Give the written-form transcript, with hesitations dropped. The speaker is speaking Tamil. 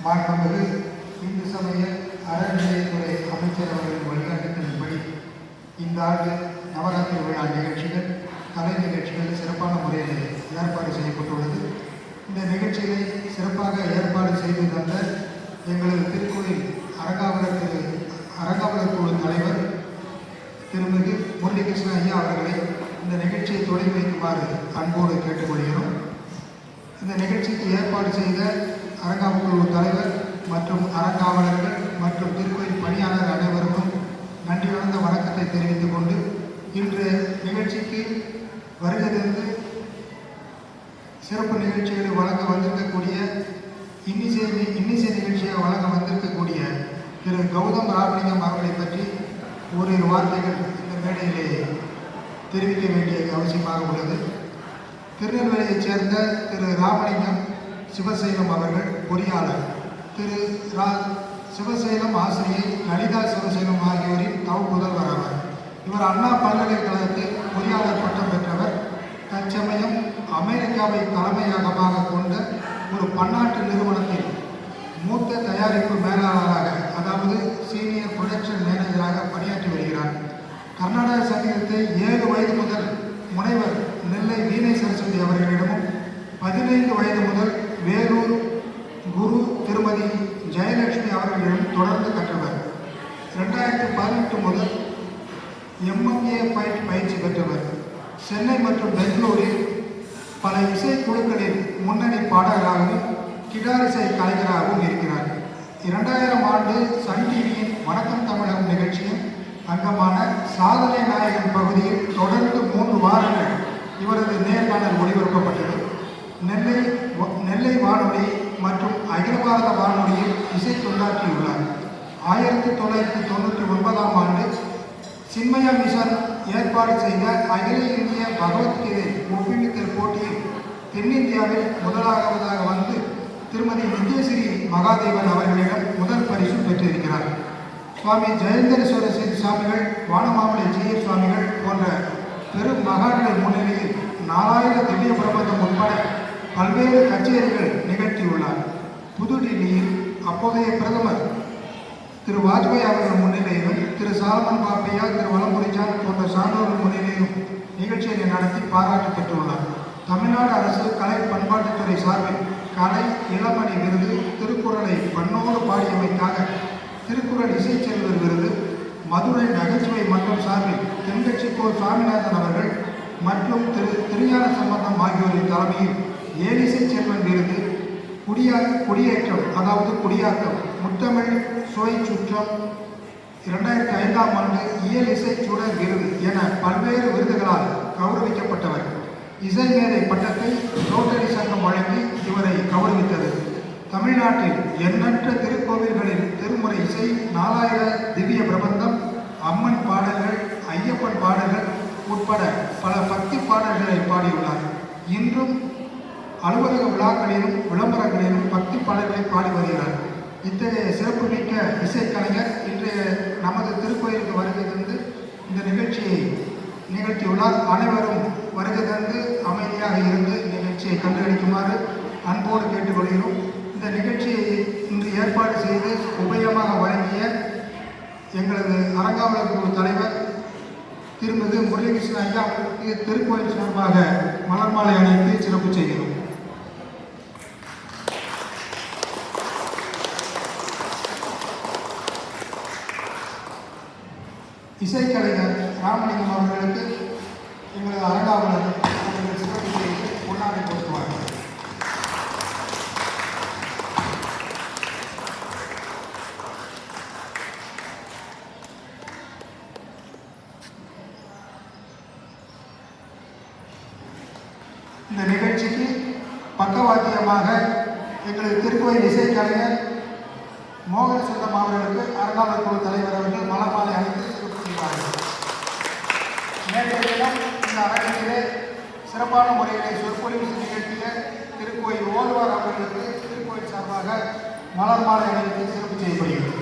மாண்புமிகு இந்து சமய அறநிலையத்துறை அமைச்சர் அவர்களின் வழிகாட்டுதலின்படி இந்த ஆண்டு நவராத்திரி விழா நிகழ்ச்சிகள், கலை நிகழ்ச்சிகள் சிறப்பான முறையில் ஏற்பாடு செய்யப்பட்டுள்ளது. இந்த நிகழ்ச்சிகளை சிறப்பாக ஏற்பாடு செய்து தந்த எங்களது திருக்கோயில் அரங்காவலர் குழு தலைவர் திருமிகு முரளிகிருஷ்ண ஐயா அவர்களை இந்த நிகழ்ச்சியை தொடங்கி வைக்குமாறு அன்போடு கேட்டுக்கொள்கிறோம். இந்த நிகழ்ச்சிக்கு ஏற்பாடு செய்த அரங்காவலர் குழு தலைவர் மற்றும் அரங்காவலர்கள் மற்றும் திருக்கோயில் பணியாளர் அனைவருக்கும் நன்றி கலந்த வணக்கத்தை தெரிவித்துக் கொண்டு, இன்று நிகழ்ச்சிக்கு வருகிறது சிறப்பு நிகழ்ச்சிகளை வழங்க வந்திருக்கக்கூடிய இன்னிசை நிகழ்ச்சியாக வழங்க வந்திருக்கக்கூடிய திரு கௌதம் ராமலிங்கம் அவர்களை பற்றி ஓரிரு வார்த்தைகள் இந்த மேடையிலே தெரிவிக்க வேண்டிய அவசியமாக உள்ளது. திருநெல்வேலியைச் சேர்ந்த திரு ராமலிங்கம் சிவசைலம் அவர்கள் பொறியாளர், திரு சிவசைலம் ஆசிரியை லலிதா சிவசைலம் ஆகியோரின் தவ புதல்வர் ஆவார். இவர் அண்ணா பல்கலைக்கழகத்தில் பொறியாளர் பட்டம் பெற்றவர். தற்சமயம் அமெரிக்காவை தலைமையகமாக கொண்ட ஒரு பன்னாட்டு நிறுவனத்தில் மூத்த தயாரிப்பு மேலாளராக, அதாவது சீனியர் ப்ரொடக்ஷன் மேனேஜராக பணியாற்றி வருகிறார். கர்நாடக சங்கீதத்தை 7 வயது முதல் முனைவர் நெல்லை வீணை சரஸ்வதி அவர்களிடமும், 15 வயது முதல் வேலூர் குரு திருமதி ஜெயலட்சுமி அவர்களிடம் தொடர்ந்து கற்றவர். 2018 முதல் MMA பயிற்சி பெற்றவர். சென்னை மற்றும் பெங்களூரில் பல இசைக்குழுக்களில் முன்னணி பாடகராகவும் கிடாரிசை கலைஞராகவும் இருக்கிறார். 2000 ஆண்டு சன் டிவியின் வணக்கம் தமிழகம் நிகழ்ச்சியின் அங்கமான சாதனை நாயகன் பகுதியில் தொடர்ந்து 3 வாரங்கள் இவரது நேர்காணல் ஒளிபரப்பப்பட்டது. நெல்லை வானொலி மற்றும் அகில பாரத வானொலியில் இசை தொண்டாற்றியுள்ளார். 1999 ஆண்டு சின்மயா மிஷன் ஏற்பாடு செய்த அகில இந்திய பகவத்கீதை ஒப்புவித்தல் போட்டியில் தென்னிந்தியாவில் முதலாவதாக வந்து திருமதி நித்யஸ்ரீ மகாதேவன் அவர்களிடம் முதல் பரிசு பெற்றிருக்கிறார். சுவாமி ஜெயந்தரேஸ்வர சுவாமிகள், வானமாமலை GF சுவாமிகள் போன்ற பெரும் மகான்கள் முன்னிலையில் 4000 திவ்ய பிரபந்தம் உட்பட பல்வேறு கச்சேரிகள் நிகழ்த்தியுள்ளார். புதுடில்லியில் அப்போதைய பிரதமர் திரு வாஜ்பாய் அவர்கள் முன்னிலையிலும், திரு சாலமன் பாப்பையா, திரு வலம்புரிஜான் போன்ற சான்றோர்கள் முன்னிலையிலும் நிகழ்ச்சியை நடத்தி பாராட்டு பெற்றுள்ளார். தமிழ்நாடு அரசு கலை பண்பாட்டுத்துறை சார்பில் கலை இளமணி விருது, திருக்குறளை பண்ணோடு பாடியமைக்காக திருக்குறள் இசைச்செல்வர் விருது, மதுரை நகைச்சுவை மன்றம் சார்பில் தென்கட்சிக்கோ சுவாமிநாதன் அவர்கள் மற்றும் திரு திருஞான சம்பந்தம் ஆகியோரின் தலைமையில் ஏழிசை செல்வன் விருது, குடியேற்றம் அதாவது குடியாட்டம், முத்தமிழ் சுவை சுற்றம், 2005 ஆண்டு இயல் இசை சுடர் விருது என பல்வேறு விருதுகளால் கௌரவிக்கப்பட்டவர். இசை மேதை பட்டத்தை ரோட்டரி சங்கம் வழங்கி இவரை கௌரவித்தது. தமிழ்நாட்டில் எண்ணற்ற திருக்கோவில்களில் திருமுறை இசை, 4000 திவ்ய பிரபந்தம், அம்மன் பாடல்கள், ஐயப்பன் பாடல்கள் உட்பட பல பக்தி பாடல்களை பாடியுள்ளார். இன்றும் அலுவலக விழாக்களிலும் விளம்பரங்களிலும் பக்தி பாடல்களை பாடி வருகிறார். இத்தகைய சிறப்புமிக்க இசைக்கலைஞர் இன்றைய நமது திருக்கோயிலுக்கு வருகை தந்து இந்த நிகழ்ச்சியை நிகழ்த்தியுள்ளார். அனைவரும் வருகை தந்து அமைதியாக இருந்து நிகழ்ச்சியை கண்டுகளிக்குமாறு அன்போடு கேட்டுக்கொள்கிறோம். இந்த நிகழ்ச்சியை இன்று ஏற்பாடு செய்து உபயமாக வழங்கிய எங்களது அரங்காவலர் குழு தலைவர் திருமிகு முரளிகிருஷ்ண ஐயா அவர்களுக்கு திருக்கோயில் சார்பாக மலர் மாலை அணிவித்து சிறப்பு செய்கிறோம். இசைக்கலைஞர் ராமலிங்கம் அவர்களுக்கு எங்களது அரங்காவலர் அவர்கள் சிறப்பு செய்து பொன்னாடை போட்டுவார்கள். இந்த நிகழ்ச்சிக்கு பக்கவாத்தியமாக எங்களது திருக்கோயில் இசைக்கலைஞர் மோகன சுந்தரம் அவர்களுக்கு அரங்காவலர் குழு தலைவர் அவர்கள் மலர்மாலை அணிந்து சிறப்பு செய்வார்கள். நேற்றைய இந்த அரங்கத்திலே சிறப்பான முறையிலே சொற்பொழிவு நிகழ்த்திய திருக்கோயில் ஓதுவார் அவர்களுக்கு திருக்கோயில் சார்பாக மலர் மாலை அணிவித்து சிறப்பு செய்யப்படுகிறது.